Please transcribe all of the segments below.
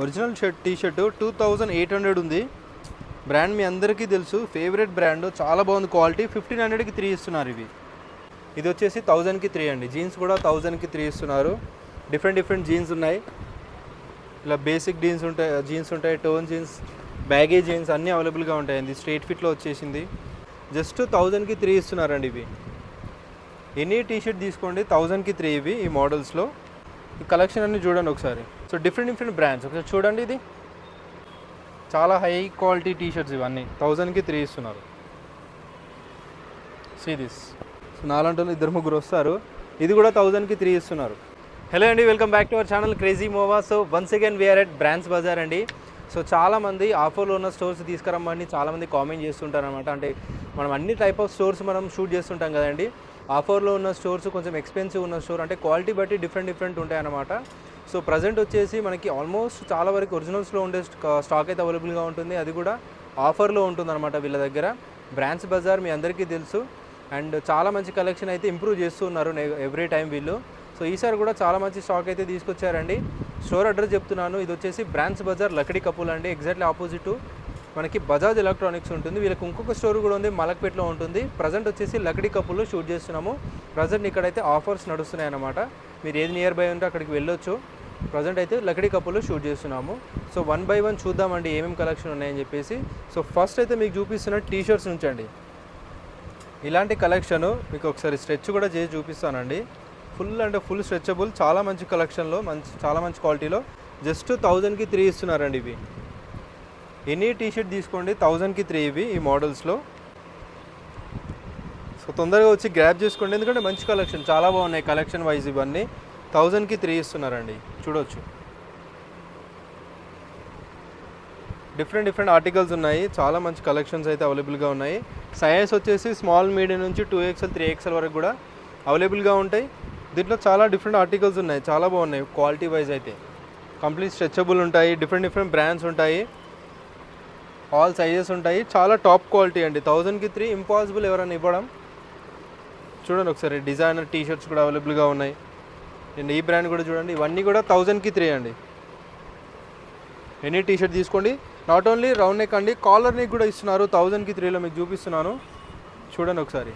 Original T shirt 2800 ఉంది. Brand మీ అందరికీ తెలుసు, ఫేవరెట్ బ్రాండ్, చాలా బాగుంది క్వాలిటీ. 1500కి 3 ఇస్తున్నారు ఇవి. ఇది వచ్చేసి 1000కి 3 అండి. జీన్స్ కూడా 1000కి 3 ఇస్తున్నారు. డిఫరెంట్ జీన్స్ ఉన్నాయి. ఇలా బేసిక్ జీన్స్ ఉంటాయి, టోన్ జీన్స్, బ్యాగీ జీన్స్ అన్నీ అవైలబుల్గా ఉంటాయండి. స్ట్రైట్ ఫిట్లో వచ్చేసింది. జస్ట్ 1000కి 3 ఇస్తున్నారండి ఇవి. ఎనీ టీ షర్ట్ తీసుకోండి 1000కి 3 ఇవి. ఈ మోడల్స్లో ఈ కలెక్షన్ అన్ని చూడండి ఒకసారి. సో డిఫరెంట్ బ్రాండ్స్ ఒకసారి చూడండి. ఇది చాలా హై క్వాలిటీ టీ షర్ట్స్ ఇవన్నీ 1000కి 3 ఇస్తున్నారు. See this. సో నాలంటూ ఇద్దరు ముగ్గురు వస్తారు. ఇది కూడా 1000కి 3 ఇస్తున్నారు. హలో అండి, welcome back to our channel crazy మోవా. So once again we're at brands bazaar అండి. సో చాలామంది ఆఫర్లో ఉన్న స్టోర్స్ తీసుకురమ్మని చాలామంది కామెంట్ చేస్తుంటారు అనమాట. అంటే మనం అన్ని టైప్ ఆఫ్ స్టోర్స్ మనం షూట్ చేస్తుంటాం కదండి. ఆఫర్లో ఉన్న స్టోర్స్ కొంచెం ఎక్స్పెన్సివ్ ఉన్న స్టోర్, అంటే క్వాలిటీ బట్టి డిఫరెంట్ ఉంటాయి అన్నమాట. సో ప్రజెంట్ వచ్చేసి మనకి ఆల్మోస్ట్ చాలా వరకు ఒరిజినల్స్లో ఉండే స్టాక్ అయితే అవైలబుల్గా ఉంటుంది. అది కూడా ఆఫర్లో ఉంటుందన్నమాట వీళ్ళ దగ్గర. బ్రాండ్స్ బజార్ మీ అందరికీ తెలుసు, అండ్ చాలా మంచి కలెక్షన్ అయితే ఇంప్రూవ్ చేస్తూ ఉన్నారు ఎవ్రీ టైం వీళ్ళు. సో ఈసారి కూడా చాలా మంచి స్టాక్ అయితే తీసుకొచ్చారండి. స్టోర్ అడ్రస్ చెప్తున్నాను. ఇది వచ్చేసి బ్రాండ్స్ బజార్ లక్డీ కపుల్ అండి. ఎగ్జాక్ట్లీ ఆపోజిట్ మనకి బజాజ్ ఎలక్ట్రానిక్స్ ఉంటుంది. వీళ్ళకి ఇంకొక స్టోర్ కూడా ఉంది, మలక్పేట్లో ఉంటుంది. ప్రజెంట్ వచ్చేసి లక్డీ కపుల్లో షూట్ చేస్తున్నాము. ప్రజెంట్ ఇక్కడైతే ఆఫర్స్ నడుస్తున్నాయి అన్నమాట. మీరు ఏది నియర్ బై ఉంటే అక్కడికి వెళ్ళొచ్చు. ప్రజెంట్ అయితే లక్డీ కపుల్లో షూట్ చేస్తున్నాము. సో 1 by 1 చూద్దామండి ఏమేమి కలెక్షన్ ఉన్నాయని చెప్పేసి. సో ఫస్ట్ అయితే మీకు చూపిస్తున్న టీ షర్ట్స్ నుంచండి. ఇలాంటి కలెక్షను మీకు ఒకసారి స్ట్రెచ్ కూడా చేసి చూపిస్తానండి. ఫుల్ స్ట్రెచబుల్, చాలా మంచి కలెక్షన్లో, చాలా మంచి క్వాలిటీలో జస్ట్ 1000కి 3 ఇస్తున్నారండి ఇవి. ఎనీ టీ షర్ట్ తీసుకోండి 1000కి 3 ఇవి ఈ మోడల్స్లో. సో తొందరగా వచ్చి గ్రాబ్ చేసుకోండి, ఎందుకంటే మంచి కలెక్షన్, చాలా బాగున్నాయి కలెక్షన్ వైజ్. ఇవన్నీ 1000కి 3 ఇస్తున్నారండి. చూడొచ్చు డిఫరెంట్ ఆర్టికల్స్ ఉన్నాయి. చాలా మంచి కలెక్షన్స్ అయితే అవైలబుల్గా ఉన్నాయి. సైజ్ వచ్చేసి స్మాల్, మీడియం నుంచి 2XL 3XL వరకు కూడా అవైలబుల్గా ఉంటాయి. దీంట్లో చాలా డిఫరెంట్ ఆర్టికల్స్ ఉన్నాయి, చాలా బాగున్నాయి క్వాలిటీ వైజ్ అయితే. కంప్లీట్ స్ట్రెచబుల్ ఉంటాయి, డిఫరెంట్ బ్రాండ్స్ ఉంటాయి, ఆల్ సైజెస్ ఉంటాయి. చాలా టాప్ క్వాలిటీ అండి. 1000కి 3 ఇంపాసిబుల్ ఎవరైనా ఇవ్వడం. చూడండి ఒకసారి, డిజైనర్ టీ షర్ట్స్ కూడా అవైలబుల్గా ఉన్నాయి. అండ్ ఈ బ్రాండ్ కూడా చూడండి, ఇవన్నీ కూడా 1000కి 3 అండి. ఎనీ టీ షర్ట్ తీసుకోండి. నాట్ ఓన్లీ రౌండ్ నెక్ అండి, కాలర్ నెక్ కూడా ఇస్తున్నారు 1000కి 3లో. మీకు చూపిస్తున్నాను చూడండి ఒకసారి.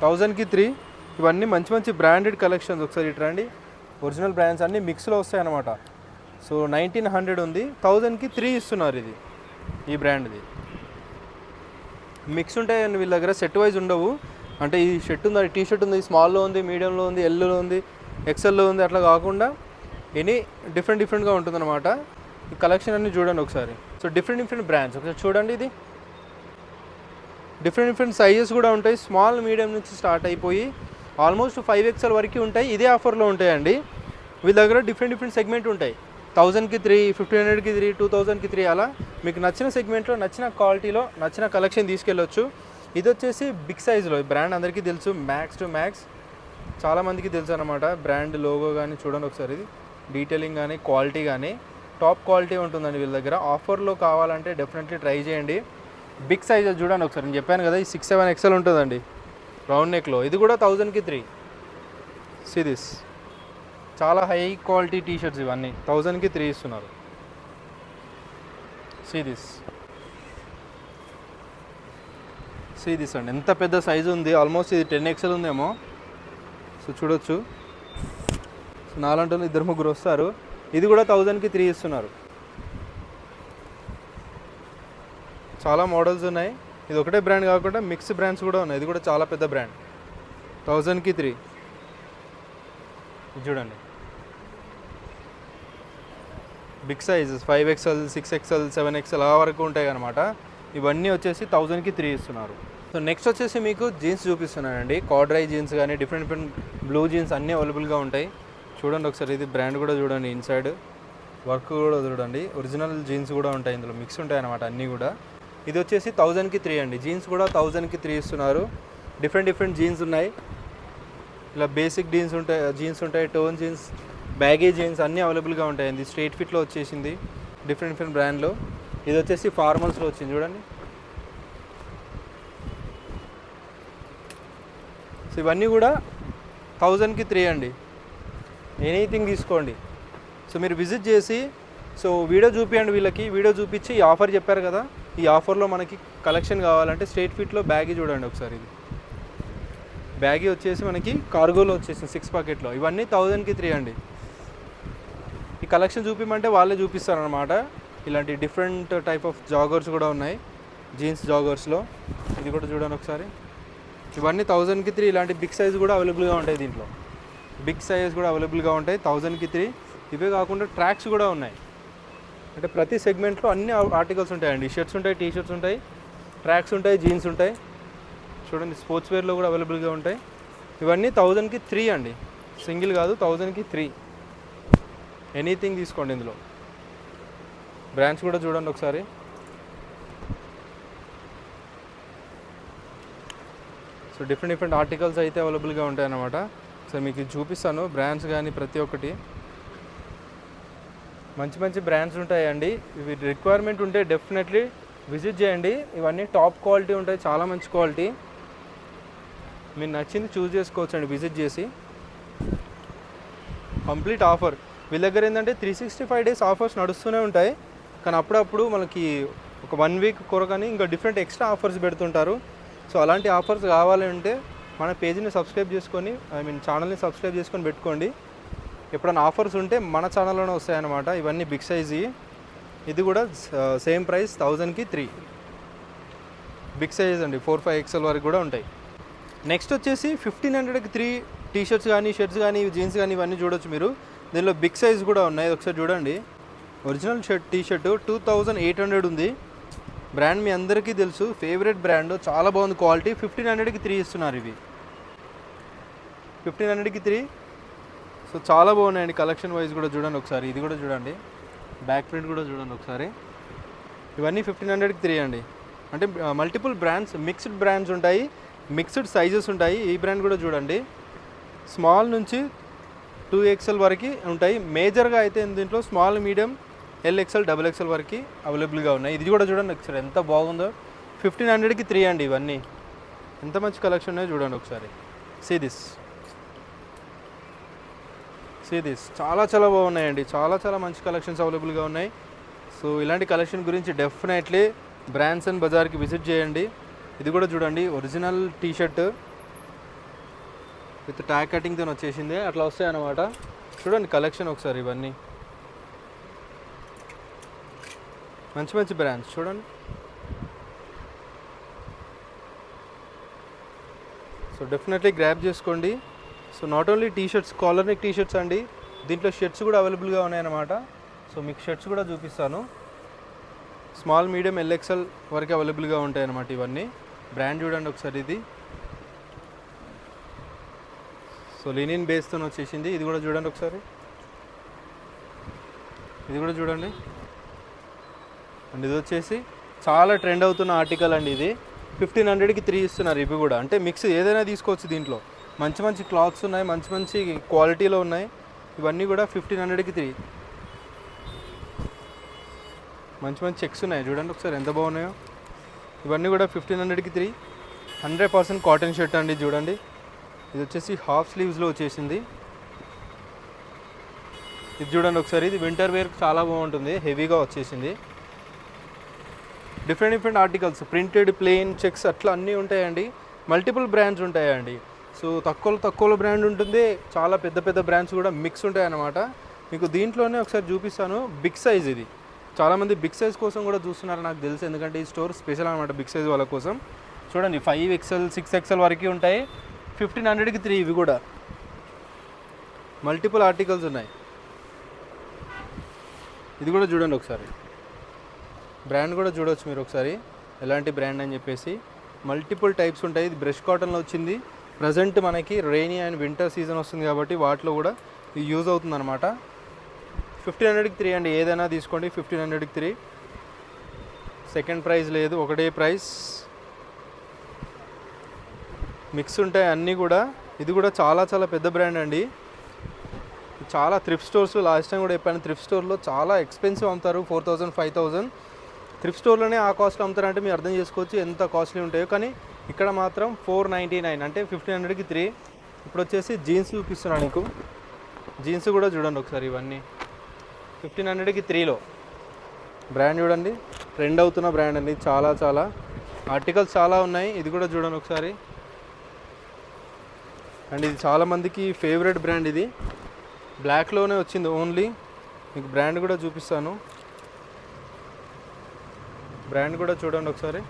1000కి 3 ఇవన్నీ మంచి బ్రాండెడ్ కలెక్షన్స్. ఒకసారి ఇటు రండి. ఒరిజినల్ బ్రాండ్స్ అన్నీ మిక్స్లో వస్తాయి అన్నమాట. సో 1900 ఉంది, 1000కి 3 ఇస్తున్నారు. ఇది ఈ బ్రాండ్ది మిక్స్ ఉంటాయండి వీళ్ళ దగ్గర, సెట్ వైజ్ ఉండవు. అంటే ఈ షర్ట్ ఉంది, టీ షర్ట్ ఉంది, స్మాల్లో ఉంది, మీడియంలో ఉంది, ఎల్లో ఉంది, ఎక్సెల్లో ఉంది, అట్లా కాకుండా ఎనీ డిఫరెంట్గా ఉంటుందన్నమాట. ఈ కలెక్షన్ అన్ని చూడండి ఒకసారి. సో డిఫరెంట్ బ్రాండ్స్ ఒకసారి చూడండి. ఇది డిఫరెంట్ సైజెస్ కూడా ఉంటాయి. స్మాల్, మీడియం నుంచి స్టార్ట్ అయిపోయి ఆల్మోస్ట్ 5XL వరకు ఉంటాయి. ఇదే ఆఫర్లో ఉంటాయండి వీళ్ళ దగ్గర. డిఫరెంట్ సెగ్మెంట్ ఉంటాయి. 1000కి 3, 1500కి 3, 2000కి 3, అలా మీకు నచ్చిన సెగ్మెంట్లో, నచ్చిన క్వాలిటీలో, నచ్చిన కలెక్షన్ తీసుకెళ్ళొచ్చు. ఇది వచ్చేసి బిగ్ సైజులో. ఈ బ్రాండ్ అందరికీ తెలుసు, మ్యాక్స్ టు మ్యాక్స్, చాలామందికి తెలుసు అనమాట. బ్రాండ్ లోగో కానీ చూడండి ఒకసారి. ఇది డీటెయిలింగ్ కానీ క్వాలిటీ కానీ టాప్ క్వాలిటీ ఉంటుందండి వీళ్ళ దగ్గర. ఆఫర్లో కావాలంటే డెఫినెట్లీ ట్రై చేయండి. బిగ్ సైజ్ చూడండి ఒకసారి. నేను చెప్పాను కదా, ఈ 6-7XL ఉంటుందండి రౌండ్ నెక్లో. ఇది కూడా 1000కి 3. See this. చాలా హై క్వాలిటీ టీ షర్ట్స్ ఇవన్నీ 1000కి 3 ఇస్తున్నారు. సీ దిస్ అండి, ఎంత పెద్ద సైజు ఉంది. ఆల్మోస్ట్ ఇది 10XL ఉందేమో. సో చూడొచ్చు. సో నాలంటూ ఇద్దరు ముగ్గురు వస్తారు. ఇది కూడా 1000కి 3 ఇస్తున్నారు. చాలా మోడల్స్ ఉన్నాయి. ఇది ఒకటే బ్రాండ్ కాకుండా మిక్స్ బ్రాండ్స్ కూడా ఉన్నాయి. ఇది కూడా చాలా పెద్ద బ్రాండ్. 1000కి 3 చూడండి. Big sizes 5XL, 6XL, 7XL ఆ వరకు ఉంటాయి అన్నమాట. ఇవన్నీ వచ్చేసి 1000కి 3 ఇస్తున్నారు. సో నెక్స్ట్ వచ్చేసి మీకు జీన్స్ చూపిస్తున్నానండి. కార్డ్రై జీన్స్ కానీ డిఫరెంట్ బ్లూ జీన్స్ అన్నీ అవైలబుల్గా ఉంటాయి. చూడండి ఒకసారి. ఇది బ్రాండ్ కూడా చూడండి, ఇన్సైడ్ వర్క్ కూడా చూడండి. ఒరిజినల్ జీన్స్ కూడా ఉంటాయి, ఇందులో మిక్స్ ఉంటాయి అన్నమాట అన్నీ కూడా. ఇది వచ్చేసి 1000కి 3 అండి. జీన్స్ కూడా 1000కి 3 ఇస్తున్నారు. డిఫరెంట్ జీన్స్ ఉన్నాయి. ఇలా బేసిక్ జీన్స్ ఉంటాయి, టోన్ జీన్స్, బ్యాగీ జీన్స్ అన్నీ అవైలబుల్గా ఉంటాయండి. స్ట్రైట్ ఫిట్లో వచ్చేసింది డిఫరెంట్ బ్రాండ్లో. ఇది వచ్చేసి ఫార్మల్స్లో వచ్చింది చూడండి. సో ఇవన్నీ కూడా 1000కి 3 అండి. ఎనీథింగ్ తీసుకోండి. సో మీరు విజిట్ చేసి సో వీడియో చూపించండి వీళ్ళకి, వీడియో చూపించి ఈ ఆఫర్ చెప్పారు కదా, ఈ ఆఫర్లో మనకి కలెక్షన్ కావాలంటే స్ట్రైట్ ఫిట్లో బ్యాగీ చూడండి ఒకసారి. ఇది బ్యాగీ వచ్చేసి మనకి కార్గోలో వచ్చేసింది 6 పాకెట్లో. ఇవన్నీ 1000కి 3 అండి. ఈ కలెక్షన్ చూపించమంటే వాళ్ళే చూపిస్తారనమాట. ఇలాంటి డిఫరెంట్ టైప్ ఆఫ్ జాగర్స్ కూడా ఉన్నాయి, జీన్స్ జాగర్స్లో. ఇది కూడా చూడండి ఒకసారి. ఇవన్నీ 1000కి 3. ఇలాంటి బిగ్ సైజ్ కూడా అవైలబుల్గా ఉంటాయి దీంట్లో, బిగ్ సైజ్ కూడా అవైలబుల్గా ఉంటాయి 1000కి 3. ఇవే కాకుండా ట్రాక్స్ కూడా ఉన్నాయి. అంటే ప్రతి సెగ్మెంట్లో అన్ని ఆర్టికల్స్ ఉంటాయండి. షర్ట్స్ ఉంటాయి, టీ షర్ట్స్ ఉంటాయి, ట్రాక్స్ ఉంటాయి, జీన్స్ ఉంటాయి. చూడండి స్పోర్ట్స్ వేర్లో కూడా అవైలబుల్గా ఉంటాయి. ఇవన్నీ 1000కి 3 అండి, సింగిల్ కాదు 1000కి 3. ఎనీథింగ్ తీసుకోండి ఇందులో. బ్రాండ్స్ కూడా చూడండి ఒకసారి. సో డిఫరెంట్ ఆర్టికల్స్ అయితే అవైలబుల్గా ఉంటాయి అన్నమాట. సో మీకు చూపిస్తాను బ్రాండ్స్ కానీ ప్రతి ఒక్కటి. మంచి బ్రాండ్స్ ఉంటాయండి. ఇవి రిక్వైర్మెంట్ ఉంటే డెఫినెట్లీ విజిట్ చేయండి. ఇవన్నీ టాప్ క్వాలిటీ ఉంటాయి, చాలా మంచి క్వాలిటీ. మీరు నచ్చింది చూస్ చేసుకోవచ్చండి విజిట్ చేసి. కంప్లీట్ ఆఫర్ వీళ్ళ దగ్గర ఏంటంటే 365 డేస్ ఆఫర్స్ నడుస్తూనే ఉంటాయి. కానీ అప్పుడప్పుడు మనకి ఒక 1 వీక్ కొరకని ఇంకా డిఫరెంట్ ఎక్స్ట్రా ఆఫర్స్ పెడుతుంటారు. సో అలాంటి ఆఫర్స్ కావాలంటే మన పేజీని సబ్స్క్రైబ్ చేసుకొని, ఛానల్ని సబ్స్క్రైబ్ చేసుకొని పెట్టుకోండి. ఎప్పుడైనా ఆఫర్స్ ఉంటే మన ఛానల్లోనే వస్తాయన్నమాట. ఇవన్నీ బిగ్ సైజ్. ఇది కూడా సేమ్ ప్రైస్ 1000కి 3. బిగ్ సైజ్ అండి, 4-5 XL వరకు కూడా ఉంటాయి. నెక్స్ట్ వచ్చేసి 1500కి 3 టీ షర్ట్స్ కానీ, షర్ట్స్ కానీ, జీన్స్ కానీ ఇవన్నీ చూడొచ్చు మీరు. దీనిలో బిగ్ సైజ్ కూడా ఉన్నాయి, ఒకసారి చూడండి. ఒరిజినల్ టీ షర్ట్ 2800 ఉంది. బ్రాండ్ మీ అందరికీ తెలుసు, ఫేవరెట్ బ్రాండ్, చాలా బాగుంది క్వాలిటీ. 1500కి 3 ఇస్తున్నారు ఇవి, 1500కి 3. సో చాలా బాగున్నాయండి కలెక్షన్ వైజ్ కూడా. చూడండి ఒకసారి, ఇది కూడా చూడండి, బ్యాక్ ప్రింట్ కూడా చూడండి ఒకసారి. ఇవన్నీ 1500కి 3 అండి. అంటే మల్టిపుల్ బ్రాండ్స్, మిక్స్డ్ బ్రాండ్స్ ఉంటాయి, మిక్స్డ్ సైజెస్ ఉంటాయి. ఈ బ్రాండ్ కూడా చూడండి, స్మాల్ నుంచి 2XL వరకు ఉంటాయి. మేజర్గా అయితే దీంట్లో స్మాల్, మీడియం, LXL, XXL వరకు అవైలబుల్గా ఉన్నాయి. ఇది కూడా చూడండి ఒకసారి ఎంత బాగుందో. 1500కి 3 అండి. ఇవన్నీ ఎంత మంచి కలెక్షన్ ఉన్నాయో చూడండి ఒకసారి. సీ దిస్ చాలా బాగున్నాయండి. చాలా మంచి కలెక్షన్స్ అవైలబుల్గా ఉన్నాయి. సో ఇలాంటి కలెక్షన్ గురించి డెఫినెట్లీ బ్రాండ్స్ అండ్ బజార్కి విజిట్ చేయండి. ఇది కూడా చూడండి, original T shirt with tag కటింగ్తో వచ్చేసింది, అట్లా వస్తాయి అన్నమాట. చూడండి కలెక్షన్ ఒకసారి. ఇవన్నీ మంచి బ్రాండ్స్ చూడండి. సో డెఫినెట్లీ గ్రాబ్ చేసుకోండి. So not only T shirts, collar neck T shirts అండి, దీంట్లో షర్ట్స్ కూడా అవైలబుల్గా ఉన్నాయన్నమాట. సో మీకు షర్ట్స్ కూడా చూపిస్తాను. స్మాల్, మీడియం, LXL వరకు అవైలబుల్గా ఉంటాయి అన్నమాట. ఇవన్నీ బ్రాండ్ చూడండి ఒకసారి. ఇది సో లినిన్ బేస్తో వచ్చేసింది. ఇది కూడా చూడండి ఒకసారి, ఇది కూడా చూడండి. అండ్ ఇది వచ్చేసి చాలా ట్రెండ్ అవుతున్న ఆర్టికల్ అండి. ఇది 1500కి 3 ఇస్తున్నారు. ఇవి కూడా అంటే మిక్స్ ఏదైనా తీసుకోవచ్చు దీంట్లో. మంచి క్లాత్స్ ఉన్నాయి, మంచి క్వాలిటీలో ఉన్నాయి. ఇవన్నీ కూడా 1500కి 3. మంచి చెక్స్ ఉన్నాయి చూడండి ఒకసారి ఎంత బాగున్నాయో. ఇవన్నీ కూడా 1500కి 3. 100% కాటన్ షర్ట్ అండి చూడండి. ఇది వచ్చేసి హాఫ్ స్లీవ్స్లో వచ్చేసింది. ఇది చూడండి ఒకసారి, ఇది వింటర్ వేర్ చాలా బాగుంటుంది, హెవీగా వచ్చేసింది. Different articles, printed, plain, checks అట్లా అన్నీ ఉంటాయండి. మల్టిపుల్ బ్రాండ్స్ ఉంటాయండి. సో తక్కువలో బ్రాండ్ ఉంటుంది, చాలా పెద్ద బ్రాండ్స్ కూడా మిక్స్ ఉంటాయి అన్నమాట. మీకు దీంట్లోనే ఒకసారి చూపిస్తాను. బిగ్ సైజ్ ఇది, చాలామంది బిగ్ సైజ్ కోసం కూడా చూస్తున్నారు నాకు తెలుసు, ఎందుకంటే ఈ స్టోర్ స్పెషల్ అనమాట బిగ్ సైజ్ వాళ్ళ కోసం. చూడండి 5XL, 6XL వరకు ఉంటాయి. 1500కి 3. ఇవి కూడా మల్టిపుల్ ఆర్టికల్స్ ఉన్నాయి. ఇది కూడా చూడండి ఒకసారి, బ్రాండ్ కూడా చూడవచ్చు మీరు ఒకసారి ఎలాంటి బ్రాండ్ అని చెప్పేసి. మల్టిపుల్ టైప్స్ ఉంటాయి. ఇది బ్రష్ కాటన్లో వచ్చింది. ప్రజెంట్ మనకి రెయినీ అండ్ వింటర్ సీజన్ వస్తుంది కాబట్టి వాటిలో కూడా ఇది యూజ్ అవుతుంది అనమాట. 1500కి 3 అండి, ఏదైనా తీసుకోండి. 1500కి 3. సెకండ్ ప్రైస్ లేదు, ఒకటే ప్రైస్. మిక్స్ ఉంటాయి అన్నీ కూడా. ఇది కూడా చాలా పెద్ద బ్రాండ్ అండి. చాలా థ్రిఫ్ట్ స్టోర్స్, లాస్ట్ టైం కూడా చెప్పాను, థ్రిఫ్ట్ స్టోర్లో చాలా ఎక్స్పెన్సివ్ అమ్ముతారు. 4000, 5000. థ్రిఫ్ట్ స్టోర్లోనే ఆ కాస్ట్లో అమ్ముతారంటే మీరు అర్థం చేసుకోవచ్చు ఎంత కాస్ట్లీ ఉంటాయో. కానీ ఇక్కడ మాత్రం 499, అంటే 1500కి 3. ఇప్పుడు వచ్చేసి జీన్స్ చూపిస్తున్నాను నీకు. జీన్స్ కూడా చూడండి ఒకసారి. ఇవన్నీ 1500కి 3లో. బ్రాండ్ చూడండి, ట్రెండ్ అవుతున్న బ్రాండ్ అండి. చాలా ఆర్టికల్స్ చాలా ఉన్నాయి. ఇది కూడా చూడండి ఒకసారి. అండ్ ఇది చాలామందికి ఫేవరెట్ బ్రాండ్. ఇది బ్లాక్లోనే వచ్చింది ఓన్లీ. మీకు బ్రాండ్ కూడా చూపిస్తాను. బ్రాండ్ కూడా చూడండి ఒకసారి.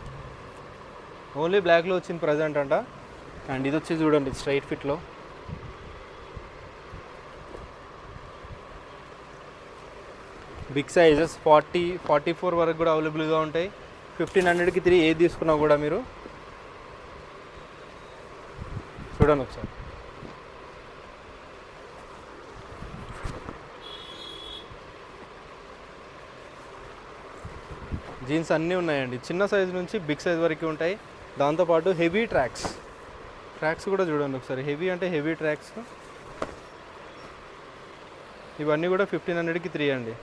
ఓన్లీ బ్లాక్లో వచ్చింది ప్రజెంట్ అంట. అండ్ ఇది వచ్చి చూడండి స్ట్రైట్ ఫిట్లో. బిగ్ సైజెస్ 44 వరకు కూడా అవైలబుల్గా ఉంటాయి. 1500కి 3 ఏది తీసుకున్నా కూడా మీరు చూడండి ఒకసారి. జీన్స్ అన్నీ ఉన్నాయండి, చిన్న సైజు నుంచి బిగ్ సైజ్ వరకు ఉంటాయి. దాంతోపాటు హెవీ ట్రాక్స్ కూడా చూడండి ఒకసారి. హెవీ అంటే హెవీ ట్రాక్స్. ఇవన్నీ కూడా 1500కి 3 అండి.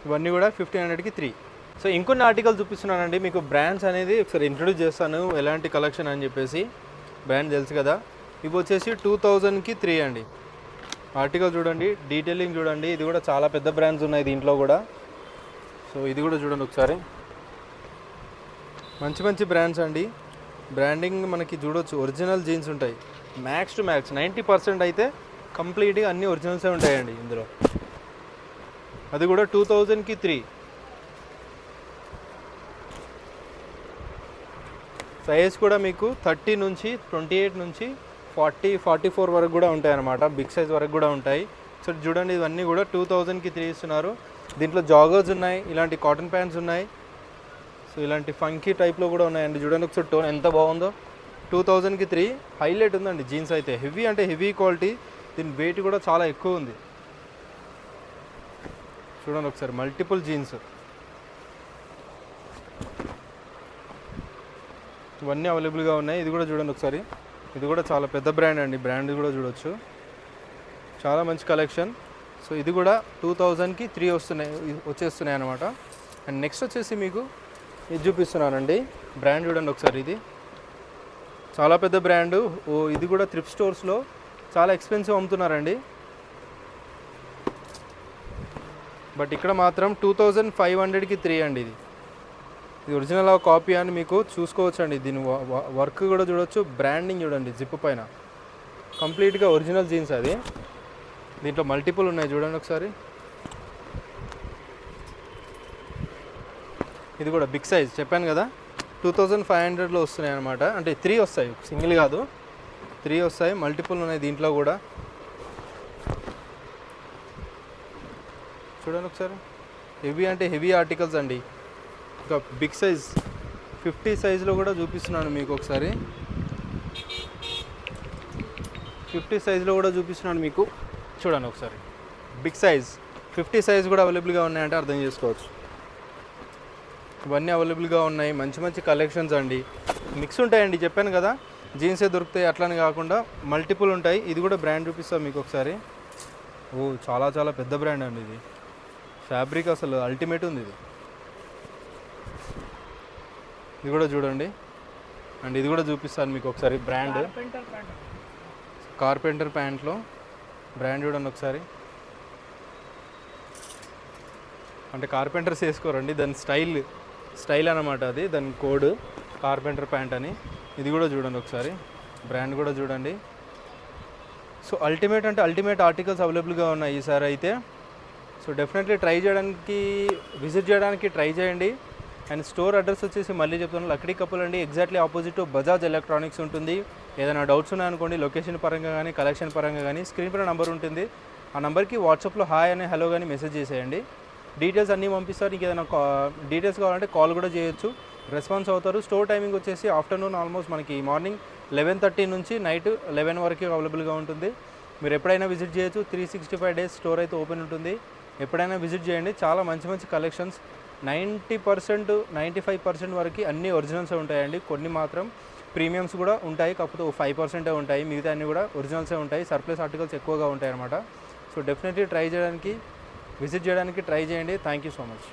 ఇవన్నీ కూడా 1500కి 3. సో ఇంకొన్ని ఆర్టికల్ చూపిస్తున్నానండి మీకు. బ్రాండ్స్ అనేది ఒకసారి ఇంట్రొడ్యూస్ చేస్తాను, ఎలాంటి కలెక్షన్ అని చెప్పేసి. బ్రాండ్ తెలుసు కదా. ఇవి వచ్చేసి 2000కి 3 అండి. ఆర్టికల్ చూడండి, డీటెయిలింగ్ చూడండి. ఇది కూడా చాలా పెద్ద బ్రాండ్స్ ఉన్నాయి దీంట్లో కూడా. సో ఇది కూడా చూడండి ఒకసారి. మంచి బ్రాండ్స్ అండి. బ్రాండింగ్ మనకి చూడొచ్చు. ఒరిజినల్ జీన్స్ ఉంటాయి. మ్యాక్స్ టు మ్యాక్స్ 90% అయితే కంప్లీట్గా అన్ని ఒరిజినల్సే ఉంటాయండి ఇందులో. అది కూడా 2000కి 3. సైజ్ కూడా మీకు 30 నుంచి 28 నుంచి 44 వరకు కూడా ఉంటాయి అన్నమాట. బిగ్ సైజ్ వరకు కూడా ఉంటాయి. సో చూడండి, ఇవన్నీ కూడా 2000కి 3 ఇస్తున్నారు. దీంట్లో జాగర్స్ ఉన్నాయి, ఇలాంటి కాటన్ ప్యాంట్స్ ఉన్నాయి. సో ఇలాంటి ఫంకీ టైప్లో కూడా ఉన్నాయండి. చూడండి ఒకసారి టోన్ ఎంత బాగుందో. 2000కి 3 హైలైట్ ఉందండి జీన్స్ అయితే. హెవీ అంటే హెవీ క్వాలిటీ. దీని వెయిట్ కూడా చాలా ఎక్కువ ఉంది. చూడండి ఒకసారి మల్టిపుల్ జీన్స్. ఇవన్నీ అవైలబుల్గా ఉన్నాయి. ఇది కూడా చూడండి ఒకసారి. ఇది కూడా చాలా పెద్ద బ్రాండ్ అండి. బ్రాండ్ కూడా చూడొచ్చు. చాలా మంచి కలెక్షన్. సో ఇది కూడా 2000కి 3 వచ్చేస్తున్నాయి అనమాట. అండ్ నెక్స్ట్ వచ్చేసి మీకు ఇది చూపిస్తున్నానండి. బ్రాండ్ చూడండి ఒకసారి. ఇది చాలా పెద్ద బ్రాండు. ఇది కూడా థ్రిఫ్ట్ స్టోర్స్లో చాలా ఎక్స్పెన్సివ్ అమ్ముతున్నారండి. బట్ ఇక్కడ మాత్రం 2500కి 3 అండి. ఇది ఒరిజినల్ కాపీ అని మీకు చూసుకోవచ్చు అండి. దీని వర్క్ కూడా చూడొచ్చు. బ్రాండింగ్ చూడండి జిప్ పైన. కంప్లీట్గా ఒరిజినల్ జీన్స్ అది. దీంట్లో మల్టిపుల్ ఉన్నాయి చూడండి ఒకసారి. ఇది కూడా బిగ్ సైజ్ చెప్పాను కదా. 2500లో వస్తున్నాయి అనమాట. అంటే 3 వస్తాయి, సింగిల్ కాదు, 3 వస్తాయి. మల్టిపుల్ ఉన్నాయి దీంట్లో కూడా. చూడండి ఒకసారి. హెవీ అంటే హెవీ ఆర్టికల్స్ అండి. ఇంకా బిగ్ సైజ్ 50 సైజులో కూడా చూపిస్తున్నాను మీకు ఒకసారి. 50 సైజులో కూడా చూపిస్తున్నాను మీకు. చూడండి ఒకసారి. బిగ్ సైజ్ 50 సైజ్ కూడా అవైలబుల్గా ఉన్నాయంటే అర్థం చేసుకోవచ్చు. ఇవన్నీ అవైలబుల్గా ఉన్నాయి. మంచి కలెక్షన్స్ అండి. మిక్స్ ఉంటాయండి, చెప్పాను కదా. జీన్సే దొరుకుతాయి అట్లని కాకుండా మల్టిపుల్ ఉంటాయి. ఇది కూడా బ్రాండ్ చూపిస్తాను మీకు ఒకసారి. చాలా పెద్ద బ్రాండ్ అండి ఇది. ఫ్యాబ్రిక్ అసలు అల్టిమేట్ ఉంది ఇది. ఇది కూడా చూడండి. అండ్ ఇది కూడా చూపిస్తాను మీకు ఒకసారి. బ్రాండ్ కార్పెంటర్ ప్యాంట్లో బ్రాండ్ చూడండి ఒకసారి. అంటే కార్పెంటర్స్ వేసుకోరండి, దాని స్టైల్ అన్నమాట అది. దాని కోడ్ కార్పెంటర్ ప్యాంట్ అని. ఇది కూడా చూడండి ఒకసారి. బ్రాండ్ కూడా చూడండి. సో అల్టిమేట్ అంటే అల్టిమేట్ ఆర్టికల్స్ అవైలబుల్గా ఉన్నాయి ఈసారి అయితే. సో డెఫినెట్లీ విజిట్ చేయడానికి ట్రై చేయండి. అండ్ స్టోర్ అడ్రస్ వచ్చేసి మళ్ళీ చెప్తాను, లక్డీ కపుల్ అండి. ఎగ్జాక్ట్లీ ఆపోజిట్ బజాజ్ ఎలక్ట్రానిక్స్ ఉంటుంది. ఏదైనా డౌట్స్ ఉన్నాయనుకోండి, లొకేషన్ పరంగా కానీ కలెక్షన్ పరంగా కానీ స్క్రీన్ పైన నంబర్ ఉంటుంది. ఆ నెంబర్కి వాట్సాప్లో హాయ్ అని హలో కానీ మెసేజ్ చేసేయండి. డీటెయిల్స్ అన్నీ పంపిస్తారు. నీకు ఏదైనా డీటెయిల్స్ కావాలంటే కాల్ కూడా చేయొచ్చు, రెస్పాన్స్ అవుతారు. స్టోర్ టైమింగ్ వచ్చేసి ఆఫ్టర్నూన్ ఆల్మోస్ట్ మనకి మార్నింగ్ 11:30 నుంచి నైట్ 11 వరకు అవైలబుల్గా ఉంటుంది. మీరు ఎప్పుడైనా విజిట్ చేయొచ్చు. 365 డేస్ స్టోర్ అయితే ఓపెన్ ఉంటుంది. ఎప్పుడైనా విజిట్ చేయండి. చాలా మంచి కలెక్షన్స్. 90% 95% వరకు అన్నీ ఒరిజినల్సే ఉంటాయండి. కొన్ని మాత్రం ప్రీమియమ్స్ కూడా ఉంటాయి, కాకపోతే 5% ఉంటాయి. మిగతా అన్నీ కూడా ఒరిజినల్సే ఉంటాయి. సర్ప్లస్ ఆర్టికల్స్ ఎక్కువగా ఉంటాయి అన్నమాట. సో డెఫినెట్లీ విజిట్ చేయడానికి ట్రై చేయండి. Thank you so much.